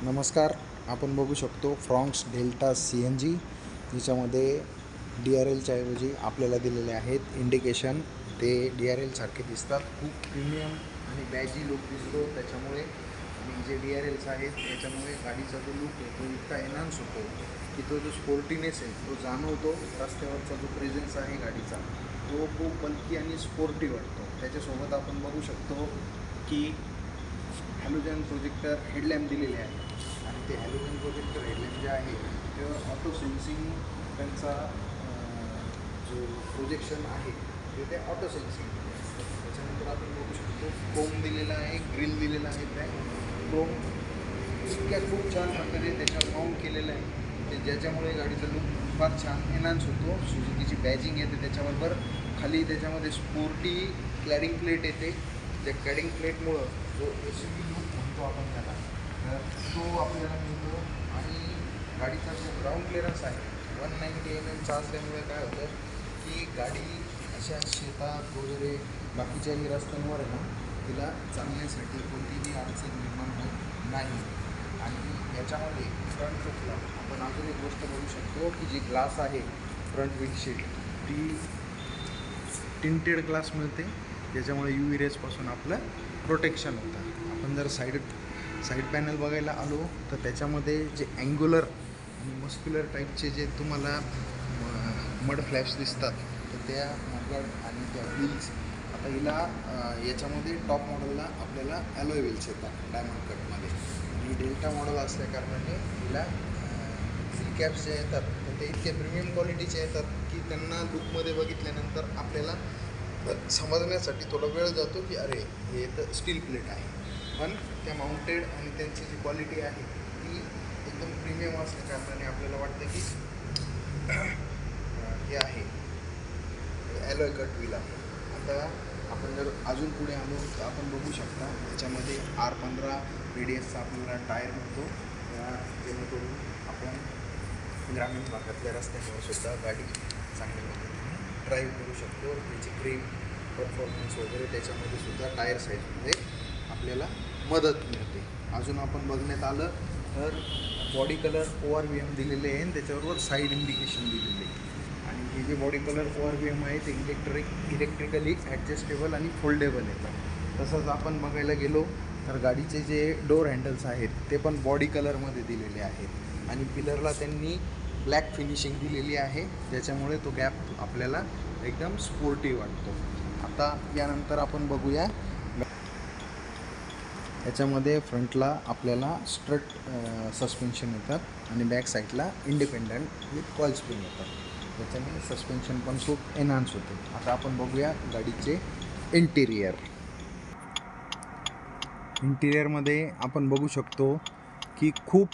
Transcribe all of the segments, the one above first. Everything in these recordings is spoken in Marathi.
नमस्कार. आपण बघू शकतो फ्रॉन्क्स डेल्टा CNG. याच्यामध्ये DRLच्या ऐवजी आपल्याला दिलेले आहेत इंडिकेशन. ते DRL सारखे दिसतात, खूप प्रीमियम आणि बॅजी लुक दिसतो त्याच्यामुळे. आणि जे DRLs आहेत याच्यामुळे गाडीचा जो लुक आहे तो इतका एनहान्स होतो की तो जो स्पोर्टीनेस आहे तो जाणवतो. रस्त्यावरचा जो प्रेझेन्स आहे गाडीचा तो खूप बल्की आणि स्पोर्टी वाटतो. त्याच्यासोबत आपण बघू शकतो की हॅलोजन प्रोजेक्टर हेडलॅम्प दिलेले आहे. आणि ते हॅलोजन प्रोजेक्टर हेडलॅम्प जे आहे ते ऑटो सेन्सिंग त्यांचा जो प्रोजेक्शन आहे ते ऑटो सेन्सिंग असतं. त्याच्यानंतर आपण बघू शकतो क्रोम दिलेला आहे, ग्रिल दिलेला आहे. त्या क्रोम इतक्या खूप छान प्रकारे त्याच्यावर माउंट केलेलं आहे ते ज्याच्यामुळे गाडीचा लुक फार छान एनहान्स होतो. सुझुकीची बॅजिंग येते त्याच्याबरोबर. खाली त्याच्यामध्ये स्पोर्टी क्लॅडिंग प्लेट येते. त्या क्लॅडिंग प्लेटमुळं जो SUV लुक म्हणतो आपण त्याला, तर तो आपल्याला मिळतो. आणि गाडीचा जो ग्राउंड क्लिअरन्स आहे 190 mm असल्यामुळे काय होतं की गाडी अशा शेतात वगैरे बाकीच्याही रस्त्यांवर आहे ना तिला चालण्यासाठी कोणतीही अडचण निर्माण होत नाही. आणि याच्यामध्ये फ्रंट लुकला आपण अजून एक गोष्ट बघू शकतो की जी ग्लास आहे फ्रंट विंडशील्ड ती टिंटेड ग्लास मिळते, ज्याच्यामुळे UV रेजपासून आपलं प्रोटेक्शन होतं. आपण जर साईड पॅनल बघायला आलो तर त्याच्यामध्ये जे अँग्युलर आणि मस्क्युलर टाईपचे जे तुम्हाला मड फ्लॅप्स दिसतात तर त्या मगड आणि त्या व्हील्स. आता हिला याच्यामध्ये टॉप मॉडेलला आपल्याला ॲलोय व्हील्स येतात डायमंड कटमध्ये. आणि डेल्टा मॉडेल असल्या कारणाने हिला सी कॅप्स जे येतात तर ते इतके प्रीमियम क्वालिटीचे येतात की त्यांना लुकमध्ये बघितल्यानंतर आपल्याला समजण्यासाठी थोडा वेळ जातो की अरे हे तर स्टील प्लेट आहे. पण त्या माउंटेड आणि त्यांची जी क्वालिटी आहे ती एकदम प्रीमियम असल्या कारणाने आपल्याला वाटतं की हे आहे ॲलोय कट व्हील आहे. आता आपण जर अजून पुढे आलो तर आपण बघू शकता याच्यामध्ये R15 रेडियसचा आपल्याला टायर मिळतो. जेणेकरून आपण ग्रामीण भागातल्या रस्त्यांवर सुद्धा गाडी चांगल्या पद्धतीने ड्राईव्ह करू शकतो. त्याची ग्रीप परफॉर्मन्स वगैरे त्याच्यामध्ये सुद्धा टायर साईजमध्ये आपल्याला मदत मिळते. अजून आपण बघण्यात आलं तर बॉडी कलर ORVM दिलेले आहे आणि त्याच्याबरोबर साईड इंडिकेशन दिलेले आहे. आणि हे जे बॉडी कलर ORVM आहे ते इलेक्ट्रिकली ॲडजस्टेबल आणि फोल्डेबल येतात. तसंच आपण बघायला गेलो तर गाडीचे जे डोर हँडल्स आहेत ते पण बॉडी कलरमध्ये दिलेले आहेत. आणि पिलरला त्यांनी ब्लॅक फिनिशिंग दिलेली आहे, ज्याच्यामुळे तो गॅप आपल्याला एकदम स्पोर्टी वाटतो. आता यानंतर आपण बघूया याच्यामध्ये फ्रंटला आपल्याला स्ट्रट सस्पेन्शन येतात आणि बॅक साईडला इंडिपेंडंट विथ कॉईल स्प्रिंग येतात. त्याच्याने सस्पेन्शन पण खूप एनहान्स होते. आता आपण बघूया गाडीचे इंटिरियरमध्ये आपण बघू शकतो की खूप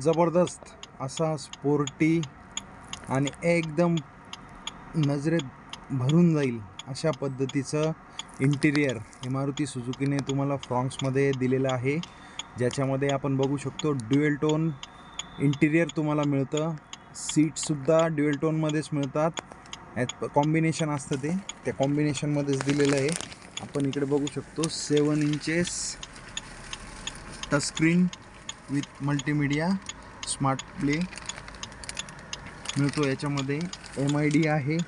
जबरदस्त असा स्पोर्टी आणि एकदम नजरेत भरून जाईल अशा पद्धतीचं इंटिरियर हे मारुती सुझुकीने तुम्हाला फ्रॉन्क्समध्ये दिलेलं आहे. ज्याच्यामध्ये आपण बघू शकतो ड्युएल टोन इंटिरियर तुम्हाला मिळतं. सीटसुद्धा ड्युएल टोनमध्येच मिळतात. यात कॉम्बिनेशन असतं ते त्या कॉम्बिनेशनमध्येच दिलेलं आहे. आपण इकडे बघू शकतो 7 inches touchscreen with multimedia smart play मिळतो. याच्यामध्ये MID आहे.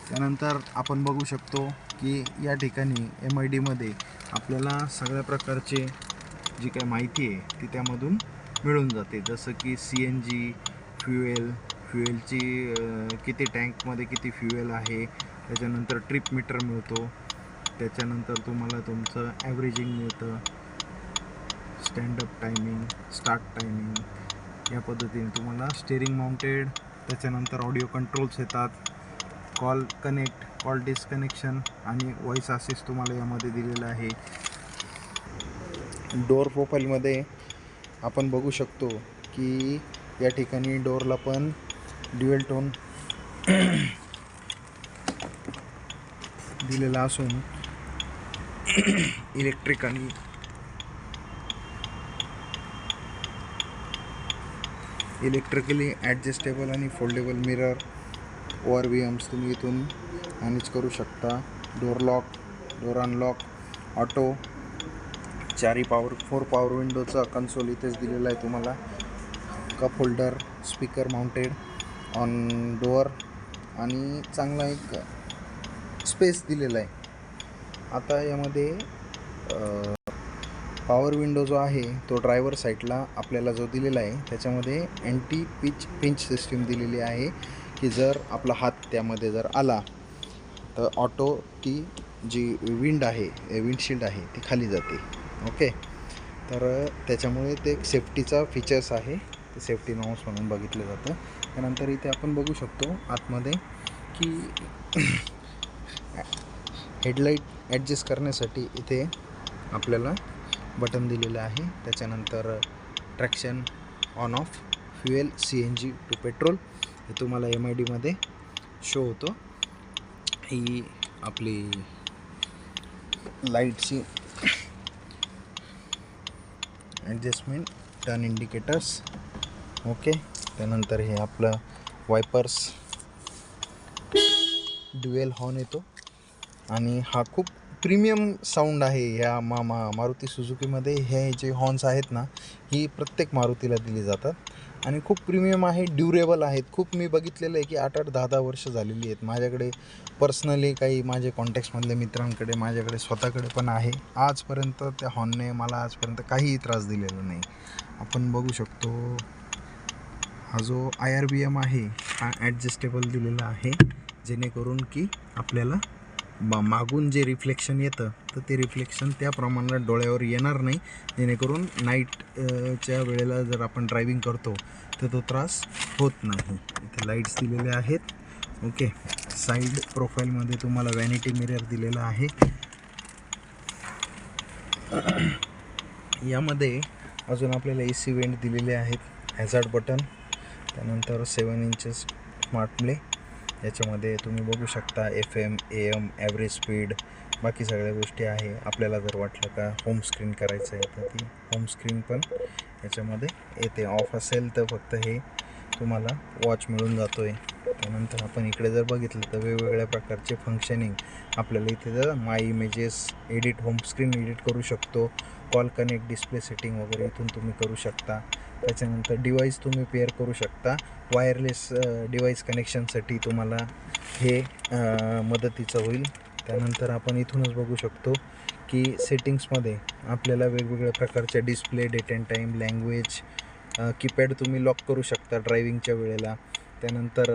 त्यानंतर आपण बघू शकतो की या ठिकाणी MIDमध्ये आपल्याला सगळ्या प्रकारचे जी काही माहिती आहे ती त्यामधून मिळून जाते. जसं की CNG फ्युएलची किती टँकमध्ये किती फ्युएल आहे. त्याच्यानंतर ट्रिप मीटर मिळतो. त्याच्यानंतर तुम्हाला तुमचं ॲव्हरेजिंग मिळतं, स्टँडअप टायमिंग, स्टार्ट टायमिंग या पद्धतीने तुम्हाला स्टेअरिंग माउंटेड. त्याच्यानंतर ऑडिओ कंट्रोल्स येतात, कॉल कनेक्ट, कॉल डिस्कनेक्शन आणि व्हॉईस असिस्ट तुम्हाला यामध्ये दिलेलं आहे. डोअर प्रोफाईलमध्ये आपण बघू शकतो की या ठिकाणी डोअरला पण ड्युएल टोन दिलेला असून इलेक्ट्रिकली ॲडजस्टेबल आणि फोल्डेबल मिरर ORVMs तुम्ही इथून मॅनेज करू शकता. Door lock, door unlock, auto four power विंडोचा कन्सोल इथेच दिलेला आहे तुम्हाला. Cup holder, speaker mounted on door आणि चांगला एक स्पेस दिलेला आहे. आता यामध्ये पॉवर विंडो जो आहे तो ड्रायव्हर साईडला आपल्याला जो दिलेला आहे त्याच्यामध्ये अँटी पिंच सिस्टीम दिलेली आहे की जर आपला हात त्यामध्ये जर आला तर ऑटो ती जी विंडशील्ड आहे ती खाली जाते. ओके, तर त्याच्यामुळे ते एक सेफ्टीचा फीचर्स आहे, ते सेफ्टी नॉर्म्स म्हणून बघितलं जातं. त्यानंतर इथे आपण बघू शकतो आतमध्ये की हेडलाईट ॲडजस्ट करण्यासाठी इथे आपल्याला बटन दिलेलं आहे. त्याच्यानंतर traction on off, fuel CNG to petrol हे तुम्हाला MIDमध्ये शो होतो. ही आपली लाईटची ॲडजस्टमेंट, टर्न इंडिकेटर्स. ओके, त्यानंतर हे आपलं वायपर्स, ड्युएल हॉर्न येतो आणि हा खूप प्रीमियम साऊंड आहे ह्या मारुती सुझुकीमध्ये. हे जे हॉर्न्स आहेत ना ही प्रत्येक मारुतीला दिली जातात आणि खूप प्रीमियम आहे, ड्युरेबल आहेत. खूप मी बघितलेलं आहे की 8-8, 10-10 वर्ष झालेली आहेत. माझ्याकडे पर्सनली काही माझे कॉन्टॅक्ट्समधल्या मित्रांकडे, माझ्याकडे स्वतःकडे पण आहे. आजपर्यंत त्या हॉर्नने मला आजपर्यंत काहीही त्रास दिलेला नाही. आपण बघू शकतो हा जो IRBM आहे हा ॲडजस्टेबल दिलेला आहे जेणेकरून की आपल्याला मागून जे रिफ्लेक्शन येतं तर ते रिफ्लेक्शन त्या प्रमाणात डोळ्यावर येणार नाही, जेणेकरून नाईटच्या वेळेला जर आपण ड्रायव्हिंग करतो तर तो त्रास होत नाही. इथे लाईट्स दिलेले आहेत. ओके, साईड प्रोफाईलमध्ये तुम्हाला व्हॅनिटी मिरर दिलेला आहे. यामध्ये अजून आपल्याला AC वेंट दिलेले आहेत, हॅझार्ड बटन, त्यानंतर 7 इंचेस स्मार्ट प्ले. याच्यामध्ये तुम्ही बघू शकता FM, AM, ॲव्हरेज स्पीड, बाकी सगळ्या गोष्टी आहे. आपल्याला जर वाटलं का होम स्क्रीन करायचं आहे तर ती होम स्क्रीन पण याच्यामध्ये येते. ऑफ असेल तर फक्त हे तुम्हाला वॉच मिळून जातो आहे. त्यानंतर आपण इकडे जर बघितलं तर वेगवेगळ्या प्रकारचे फंक्शनिंग आपल्याला इथे जर my images edit, home screen edit करू शकतो. कॉल कनेक्ट, डिस्प्ले सेटिंग वगैरे इथून तुम्ही करू शकता. त्याच्यानंतर डिवाईस तुम्ही पेअर करू शकता. वायरलेस डिवाईस कनेक्शनसाठी तुम्हाला हे मदतीचं होईल. त्यानंतर आपण इथूनच बघू शकतो की सेटिंग्समध्ये आपल्याला वेगवेगळ्या प्रकारच्या display, date and time, language, keypad तुम्ही लॉक करू शकता ड्रायव्हिंगच्या वेळेला. त्यानंतर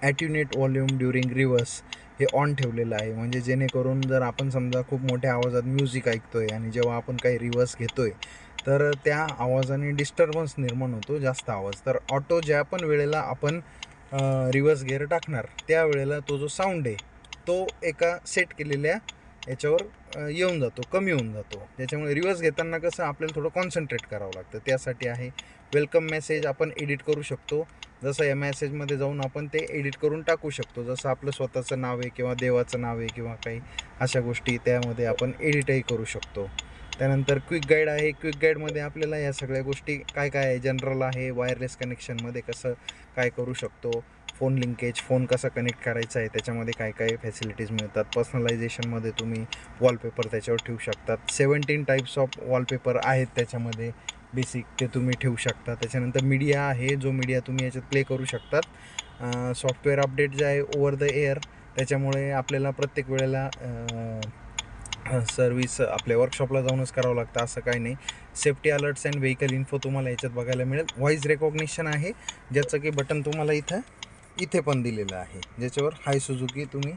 ॲट्युनेट व्हॉल्यूम ड्युरिंग रिव्हर्स हे ऑन ठेवलेलं आहे, म्हणजे जेणेकरून जर आपण समजा खूप मोठ्या आवाजात म्युझिक ऐकतो आहे आणि जेव्हा आपण काही रिव्हर्स घेतो आहे तर त्या आवाजाने डिस्टर्बन्स निर्माण होतो, जास्त आवाज. तर ऑटो ज्या पण वेळेला आपण रिव्हर्स गिअर टाकणार त्यावेळेला तो जो साऊंड आहे तो एका सेट केलेल्या याच्यावर येऊन जातो, कमी होऊन जातो. त्याच्यामुळे रिव्हर्स घेताना कसं आपल्याला थोडं कॉन्सन्ट्रेट करावं लागतं. त्यासाठी आहे. वेलकम मेसेज आपण एडिट करू शकतो. जसं या मेसेजमध्ये जाऊन आपण ते एडिट करून टाकू शकतो, जसं आपलं स्वतःचं नाव आहे किंवा देवाचं नाव आहे किंवा काही अशा गोष्टी त्यामध्ये आपण एडिटही करू शकतो. त्यानंतर क्विक गाईड आहे. क्विक गाईडमध्ये आपल्याला या सगळ्या गोष्टी काय काय आहे, जनरल आहे, वायरलेस कनेक्शनमध्ये कसं काय करू शकतो, फोन लिंकेज, फोन कसा कनेक्ट करायचा आहे त्याच्यामध्ये काय काय फॅसिलिटीज मिळतात. पर्सनलायझेशनमध्ये तुम्ही वॉलपेपर त्याच्यावर ठेवू शकतात. 17 टाईप्स ऑफ वॉलपेपर आहेत त्याच्यामध्ये बेसिक, ते तुम्ही ठेवू शकता. त्याच्यानंतर मीडिया आहे, जो मीडिया तुम्ही याच्यात प्ले करू शकतात. सॉफ्टवेअर अपडेट जे आहे ओव्हर द एअर, त्याच्यामुळे आपल्याला प्रत्येक वेळेला सर्विस आपल्या वर्कशॉपला जाऊनच करावं लागतं असं काही नाही. Safety alerts and vehicle info तुम्हाला याच्यात बघायला मिळेल. व्हॉईस रेकॉग्निशन आहे, ज्याचं की बटन तुम्हाला इथे पण दिलेलं आहे, ज्याच्यावर हाय सुझुकी तुम्ही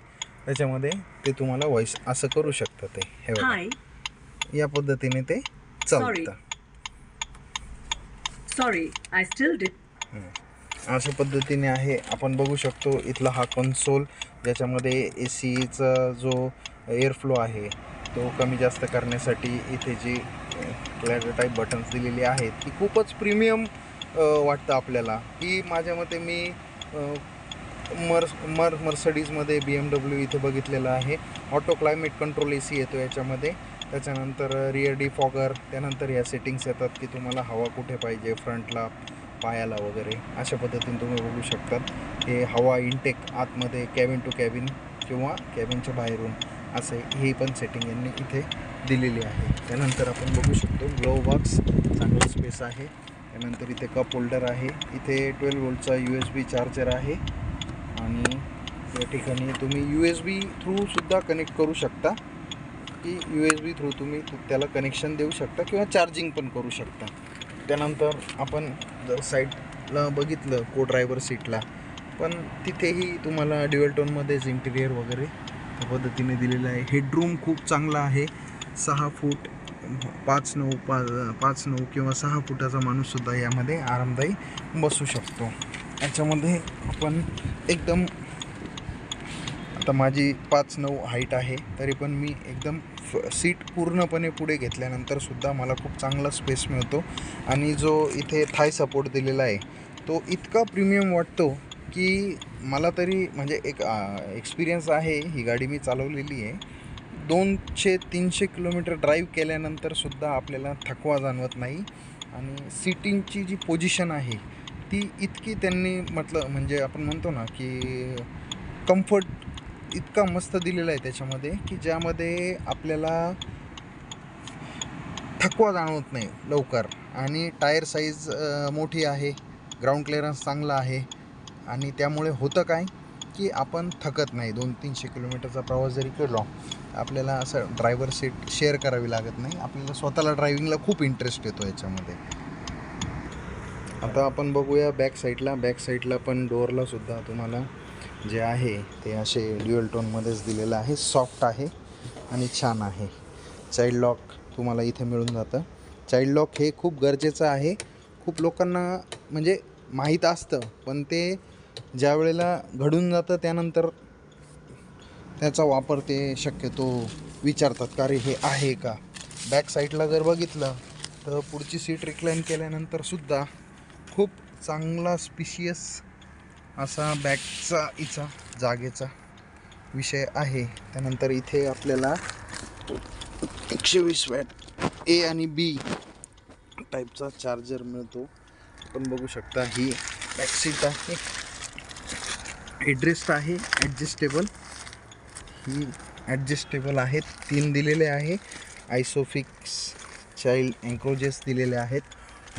त्याच्यामध्ये ते तुम्हाला व्हॉईस असं करू शकता. ते हे बघा, या पद्धतीने ते चालतं. अशा पद्धतीने आहे. आपण बघू शकतो इथला हा कन्सोल, ज्याच्यामध्ये ACचा जो एअरफ्लो आहे तो कमी जास्त करण्यासाठी इथे जी लॅडर टाईप बटन्स दिलेली आहेत ती खूपच प्रीमियम वाटतं आपल्याला. ही माझ्या मते मी मर्सडीजमध्ये BMW इथे बघितलेलं आहे. ऑटो क्लायमेट कंट्रोल AC येतो याच्यामध्ये. त्याच्यानंतर रिअर डिफॉगर, त्यानंतर या सेटिंग्स येतात की तुम्हाला हवा कुठे पाहिजे, फ्रंटला, पायाला वगैरे, अशा पद्धतीने तुम्ही बघू शकतात. हे हवा इनटेक आतमध्ये कॅबिन टू कॅबिन किंवा कॅबिनच्या बाहेरून असं ही पण सेटिंग यांनी इथे दिलेली आहे. त्यानंतर आपण बघू शकतो ग्लोव बॉक्स, चांगला स्पेस आहे. त्यानंतर इथे कप होल्डर आहे. इथे 12 वोल्टचा USB चार्जर आहे आणि या ठिकाणी तुम्ही USB थ्रूसुद्धा कनेक्ट करू शकता, की USB थ्रू तुम्ही त्याला कनेक्शन देऊ शकता किंवा चार्जिंग पण करू शकता. त्यानंतर आपण जर साईडला बघितलं को ड्रायव्हर सीटला, पण तिथेही तुम्हाला ड्युअल टोनमध्येच इंटिरियर वगैरे त्या पद्धतीने दिलेलं आहे. हेडरूम खूप चांगला आहे. 6 फूट 5'9" किंवा 6 फुटाचा माणूससुद्धा यामध्ये आरामदायी बसू शकतो. याच्यामध्ये आपण एकदम, आता माझी 5'9" हाईट आहे, तरी पण मी एकदम सीट पूर्णपणे पुढे घेतल्यानंतरसुद्धा मला खूप चांगला स्पेस मिळतो. आणि जो इथे थाय सपोर्ट दिलेला आहे तो इतका प्रीमियम वाटतो की मला तरी म्हणजे एक एक्सपिरियन्स आहे. ही गाडी मी चालवलेली आहे. 200-300 किलोमीटर ड्राईव्ह केल्यानंतरसुद्धा आपल्याला थकवा जाणवत नाही. आणि सीटिंगची जी पोझिशन आहे ती इतकी त्यांनी म्हणजे आपण म्हणतो ना की कम्फर्ट इतका मस्त दिलेला आहे त्याच्यामध्ये, की ज्यामध्ये आपल्याला थकवा जाणवत नाही लवकर. आणि टायर साईज मोठी आहे, ग्राउंड क्लिअरन्स चांगला आहे आणि त्यामुळे होतं काय की आपण थकत नाही. 200-300 किलोमीटरचा प्रवास जरी केला आपल्याला असं ड्रायव्हर सीट शेअर करावी लागत नाही. आपल्याला स्वतःला ड्रायव्हिंगला खूप इंटरेस्ट येतो याच्यामध्ये. आता आपण बघूया बॅक साईडला पण डोअरलासुद्धा तुम्हाला जे आहे ते असे ड्युअल टोनमध्येच दिलेलं आहे. सॉफ्ट आहे आणि छान आहे. चाइल्ड लॉक तुम्हाला इथे मिळून जातं. चाइल्ड लॉक हे खूप गरजेचं आहे. खूप लोकांना म्हणजे माहीत असतं, पण ते ज्या वेळेला घडून जातं त्यानंतर त्याचा वापर ते शक्यतो विचारतात का रे हे आहे का. बॅक साईडला जर बघितलं तर पुढची सीट रिक्लाईन केल्यानंतरसुद्धा खूप चांगला स्पेशियस असा बॅकचा जागेचा विषय आहे. त्यानंतर इथे आपल्याला 120 वॅट A आणि B टाईपचा चार्जर मिळतो. आपण बघू शकता ही बॅक सीट आहे. हेडरेस्ट आहे ॲडजस्टेबल, ही ॲडजस्टेबल आहेत. 3 दिलेले आहे. आयसोफिक्स चाइल्ड एन्क्रोजेस दिलेले आहेत.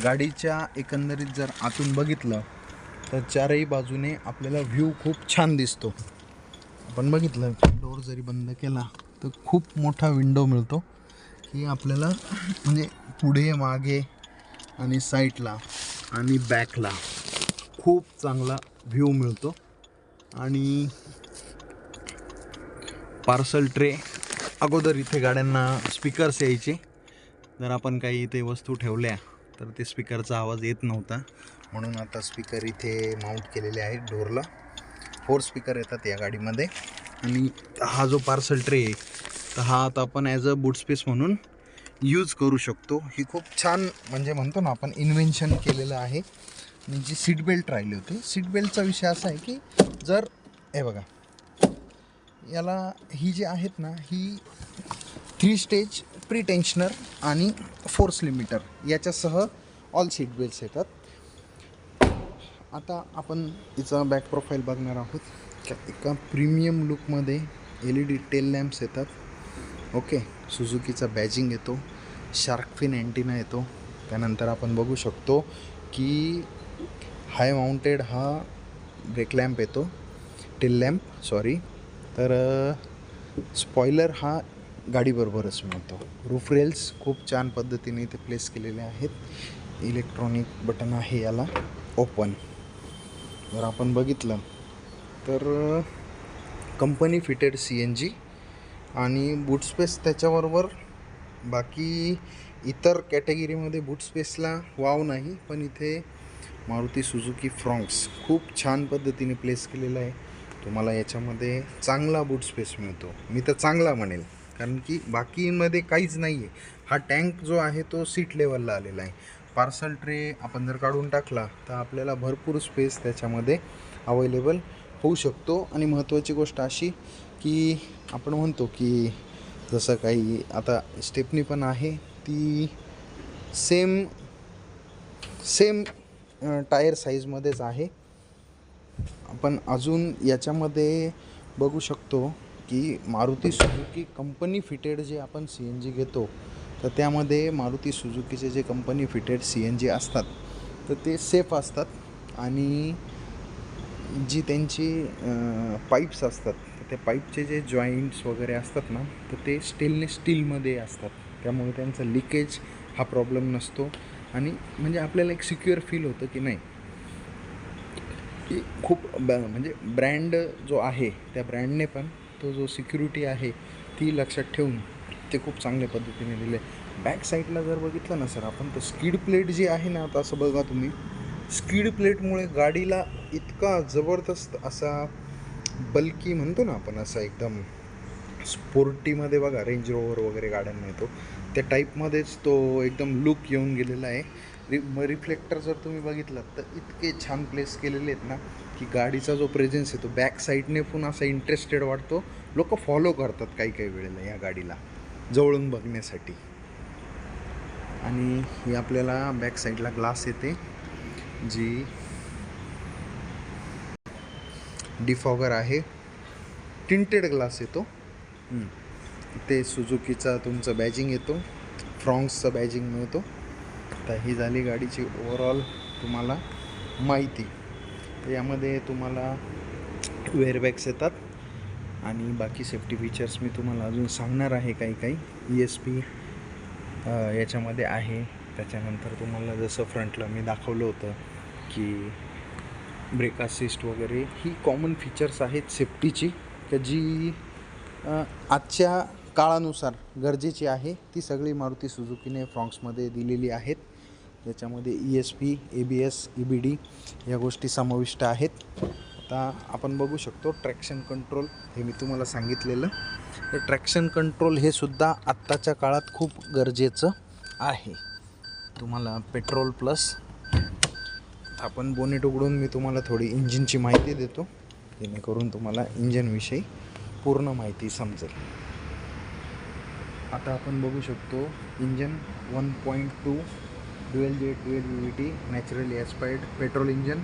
गाडीच्या एकंदरीत जर आतून बघितलं तर चारही बाजूने आपल्याला व्ह्यू खूप छान दिसतो. आपण बघितलं डोर जरी बंद केला तर खूप मोठा विंडो मिळतो, की आपल्याला म्हणजे पुढे मागे आणि साईडला आणि बॅकला खूप चांगला व्ह्यू मिळतो. आणि पार्सल ट्रे, अगोदर इथे गाड्यांना स्पीकर्स यायचे. जर आपण काही इथे वस्तू ठेवल्या तर ते स्पीकरचा आवाज येत नव्हता, म्हणून आता स्पीकर इथे माउंट केलेले आहेत डोरला. 4 स्पीकर येतात या गाडीमध्ये. आणि हा जो पार्सल ट्रे आहे तर हा आता आपण ॲज अ बूट स्पेस म्हणून यूज करू शकतो. ही खूप छान म्हणजे म्हणतो ना आपण इन्व्हेन्शन केलेलं आहे. आणि जी सीट बेल्ट राहिली होती, सीट बेल्टचा विषय असा आहे की जर हे बघा याला ही जी आहेत ना ही 3 स्टेज प्री टेन्शनर आणि फोर्स लिमिटर याच्यासह ऑल सीट बेल्ट्स येतात. आता आपण तिचा बॅक प्रोफाईल बघणार आहोत. एका प्रीमियम लुकमध्ये LED टेल लॅम्प्स येतात. ओके, सुझुकीचा बॅजिंग येतो, शार्क फिन अँटिना येतो. त्यानंतर आपण बघू शकतो की हाय माउंटेड हा ब्रेक लॅम्प येतो, टेल लॅम्प सॉरी. तर स्पॉइलर हा गाडीबरोबरच मिळतो. रूफ रेल्स खूप छान पद्धतीने इथे प्लेस केलेले आहेत. इलेक्ट्रॉनिक बटन आहे याला ओपन. जर आपण बघितलं तर कंपनी फिटेड CNG आणि बूट स्पेस त्याच्याबरोबर. बाकी इतर कॅटेगरीमध्ये बूट स्पेसला वाव नाही, पण इथे मारुती सुझुकी फ्रॉन्क्स खूप छान पद्धतीने प्लेस केलेला आहे. तुम्हाला याच्यामध्ये चांगला बूट स्पेस मिळतो. मी तर चांगला म्हणेल, कारण की बाकीमध्ये काहीच नाही आहे. हा टँक जो आहे तो सीट लेवलला आलेला आहे. पार्सल ट्रे आपण जर काढून टाकला तर आपल्याला भरपूर स्पेस त्याच्यामध्ये अवेलेबल होऊ शकतो. आणि महत्त्वाची गोष्ट अशी की आपण म्हणतो की जसं काही आता स्टेपनी पण आहे ती सेम टायर साईजमध्येच आहे. आपण अजून याच्यामध्ये बघू शकतो की मारुती सुझुकी कंपनी फिटेड जे आपण CNG घेतो, तर त्यामध्ये मारुती सुझुकीचे जे कंपनी फिटेड CNG असतात तर ते सेफ असतात. आणि जी त्यांची पाईप्स असतात तर त्या पाईपचे जे जॉईंट्स वगैरे असतात ना, तर ते स्टीलमध्ये असतात. त्यामुळे त्यांचा लिकेज हा प्रॉब्लेम नसतो. आणि म्हणजे आपल्याला एक सिक्युअर फील होतं की नाही, की खूप म्हणजे ब्रँड जो आहे त्या ब्रँडने पण तो जो सिक्युरिटी आहे ती लक्षात ठेवून ते खूप चांगल्या पद्धतीने दिले. बॅक साईडला जर बघितलं ना सर आपण, तर स्किड प्लेट जी आहे ना, आता असं बघा तुम्ही, स्किड प्लेटमुळे गाडीला इतका जबरदस्त असा बल्की म्हणतो ना आपण, असा एकदम स्पोर्टीमध्ये बघा रेंज रोवर वगैरे गाड्यांना येतो त्या टाईपमध्येच तो एकदम लुक येऊन गेलेला आहे. रिफ्लेक्टर जर तुम्ही बघितलं तर इतके छान प्लेस केलेले आहेत ना, की गाडीचा जो प्रेझेन्स आहे तो बॅक साईडने पण असा इंटरेस्टेड वाटतो. लोक फॉलो करतात काही काही वेळेला या गाडीला जवळून बघण्यासाठी. आणि ही आपल्याला बॅक साईडला ग्लास येते जी डिफॉगर आहे, टिंटेड ग्लास येतो. ते सुझुकीचा तुमचं बॅजिंग येतो, फ्रॉन्क्सचं बॅजिंग मिळतो. तर ही झाली गाडीची ओव्हरऑल तुम्हाला माहिती. तर यामध्ये तुम्हाला वेअरबॅग्स येतात आणि बाकी सेफ्टी फीचर्स मी तुम्हाला अजून सांगणार आहे. काही ESP याच्यामध्ये आहे. त्याच्यानंतर तुम्हाला जसं फ्रंटला मी दाखवलं होतं की ब्रेक असिस्ट वगैरे ही कॉमन फीचर्स आहेत सेफ्टीची, की जी आजच्या काळानुसार गरजेची आहे. ती सगळी मारुती सुझुकीने फ्रॉन्क्समध्ये दिलेली आहेत. ज्याच्यामध्ये ESP, ABS, EBD या गोष्टी समाविष्ट आहेत. आता आपण बघू शकतो ट्रॅक्शन कंट्रोल, हे मी तुम्हाला सांगितलेलं. तर ट्रॅक्शन कंट्रोल हे सुद्धा आत्ताच्या काळात खूप गरजेचं आहे. तुम्हाला पेट्रोल प्लस, आपण बोनेट उघडून मी तुम्हाला थोडी इंजिनची माहिती देतो, जेणेकरून तुम्हाला इंजिनविषयी पूर्ण माहिती समजेल. आता आपण बघू शकतो engine 1.2 dual jet dual VVT naturally aspirated petrol engine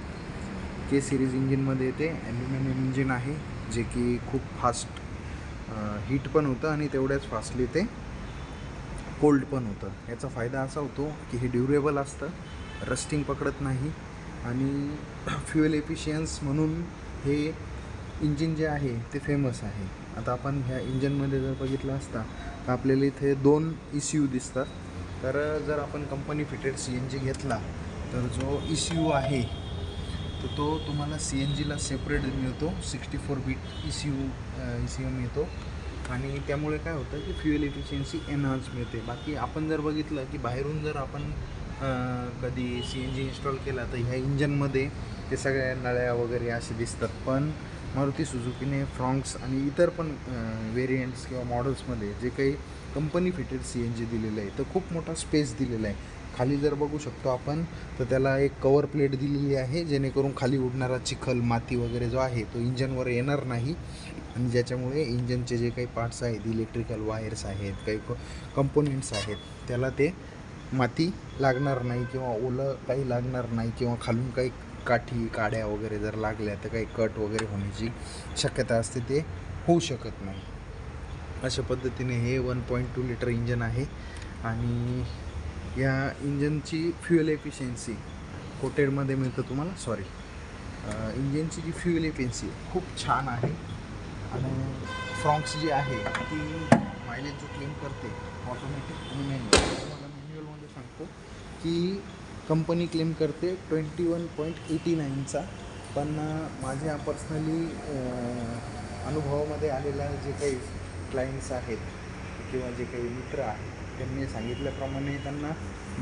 K series इंजिनमध्ये येते. ॲल्युमिनियम इंजिन आहे जे की खूप फास्ट हीट पण होतं आणि तेवढ्याच फास्टली ते कोल्ड पण होतं. याचा फायदा असा होतो की हे ड्युरेबल असतं, रस्टिंग पकडत नाही आणि फ्युएल एफिशियन्स म्हणून हे इंजिन जे आहे ते फेमस आहे. आता आपण ह्या इंजनमध्ये जर बघितलं असता तर आपल्याला इथे 2 ECU दिसतात. तर जर आपण कंपनी फिटेड CNG घेतला तर जो ECU आहे तर तो तुम्हाला CNGला सेपरेट मिळतो. 64 बीट ECU मिळतो आणि त्यामुळे काय होतं की फ्युएल एफिशियन्सी एनहान्स मिळते. बाकी आपण जर बघितलं की बाहेरून जर आपण कधी CNG इन्स्टॉल केला तर ह्या इंजनमध्ये ते सगळ्या नळ्या वगैरे असे दिसतात. पण मारुती सुझुकीने फ्रॉन्क्स आणि इतर पण व्हेरियंट्स किंवा मॉडेल्समध्ये जे काही कंपनी फिटेड CNG दिलेलं आहे तर खूप मोठा स्पेस दिलेला आहे. खाली जर बघू शकतो आपण तर त्याला एक कवर प्लेट दिलेली आहे, जेणेकरून खाली उडणारा चिखल माती वगैरे जो आहे तो इंजनवर येणार नाही. आणि ज्याच्यामुळे इंजनचे जे काही पार्ट्स आहेत, इलेक्ट्रिकल वायर्स आहेत, काही कंपोनेंट्स आहेत, त्याला ते माती लागणार नाही किंवा ओलं काही लागणार नाही किंवा खालून काही काठी काड्या वगैरे जर लागल्या तर काही कट वगैरे होण्याची शक्यता असते, ते होऊ शकत नाही. अशा पद्धतीने हे 1.2 लिटर इंजन आहे. आणि या इंजनची फ्युएल एफिशियन्सी कोटेडमध्ये मिळतं तुम्हाला, इंजिनची जी फ्युएल एफिशियन्सी खूप छान आहे. आणि फ्रॉन्क्स जी आहे ती मायलेज जो क्लेम करते ऑटोमॅटिक आणि मॅन्युअल, तुम्हाला मॅन्युअलमध्ये सांगतो की कंपनी क्लेम करते 21.89चा. पण माझ्या पर्सनली अनुभवामध्ये आलेल्या जे काही क्लायंट्स आहेत किंवा जे काही मित्र आहेत त्यांनी सांगितल्याप्रमाणे त्यांना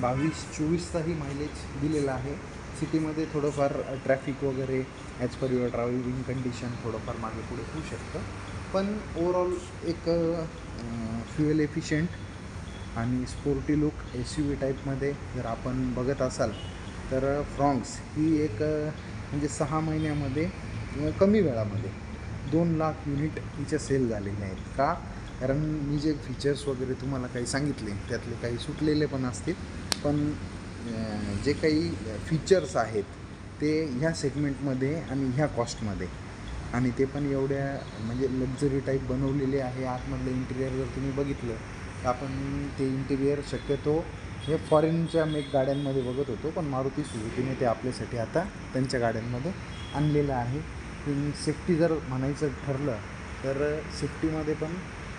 22-24चाही मायलेज दिलेला आहे. सिटीमध्ये थोडंफार ट्रॅफिक वगैरे as per your driving condition थोडंफार मागे पुढे होऊ शकतं. पण ओव्हरऑल एक फ्युएल एफिशियंट आणि स्पोर्टी लुक SUV टाईपमध्ये जर आपण बघत असाल तर फ्रॉन्क्स ही एक म्हणजे 6 महिन्यामध्ये किंवा कमी वेळामध्ये 2 लाख युनिट हिच्या सेल झालेले आहेत. का? कारण मी जे फीचर्स वगैरे तुम्हाला काही सांगितले त्यातले काही सुटलेले पण असतील, पण जे काही फीचर्स आहेत ते ह्या सेगमेंटमध्ये आणि ह्या कॉस्टमध्ये आणि ते पण एवढ्या म्हणजे लक्झरी टाईप बनवलेले आहे. आतमधलं इंटिरियर जर तुम्ही बघितलं तर आपण ते इंटिरियर शक्यतो हे फॉरेनच्या मेक गाड्यांमध्ये बघत होतो, पण मारुती सुझुकीने ते आपल्यासाठी आता त्यांच्या गाड्यांमध्ये आणलेलं आहे. सेफ्टी जर म्हणायचं ठरलं तर सेफ्टीमध्ये पण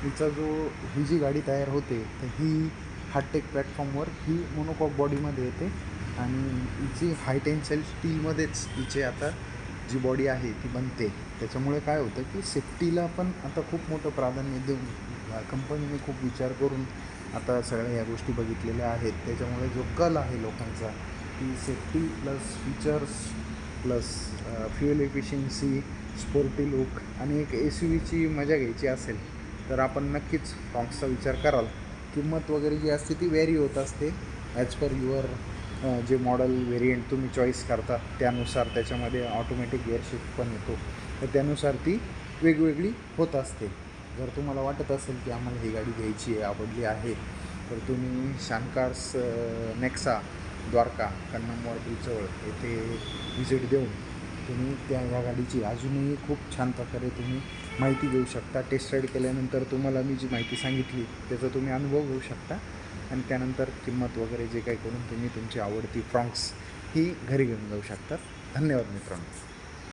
हिचा जो ही जी गाडी तयार होते तर ही हार्टेक प्लॅटफॉर्मवर ही मोनोकॉक बॉडीमध्ये येते आणि हिची हाय टेन्साईल स्टीलमध्येच हिचे आता जी बॉडी आहे ती बनते. त्याच्यामुळे काय होतं की सेफ्टीला पण आता खूप मोठं प्राधान्य देऊन कंपनीने खूप विचार करून आता सगळ्या ह्या गोष्टी बघितलेल्या आहेत. त्याच्यामुळे जो कल आहे लोकांचा की safety plus features plus fuel efficiency, sporty look आणि एक SUVची मजा घ्यायची असेल तर आपण नक्कीच फ्रॉन्क्सचा विचार कराल. किंमत वगैरे जी असते ती व्हेरी होत असते ॲज पर युअर जे मॉडल व्हेरियंट तुम्ही चॉईस करतात त्यानुसार. त्याच्यामध्ये ऑटोमॅटिक गिअर शिफ्ट पण येतो, तर त्यानुसार ती वेगवेगळी होत असते. जर तुम्हाला वाटत असेल की आम्हाला ही गाडी घ्यायची आहे, आवडली आहे, तर तुम्ही शानकार्स नेक्सा द्वारका कन्नमवार ब्रिजजवळ येथे व्हिजिट देऊन तुम्ही ह्या गाडीची अजूनही खूप छान प्रकारे तुम्ही माहिती घेऊ शकता. टेस्ट राईड केल्यानंतर तुम्हाला मी जी माहिती सांगितली त्याचा तुम्ही अनुभव घेऊ शकता आणि त्यानंतर किंमत वगैरे जे काही करून तुम्ही तुमची आवडती फ्रॉन्क्स ही घरी घेऊन जाऊ शकतात. धन्यवाद मित्रांनो.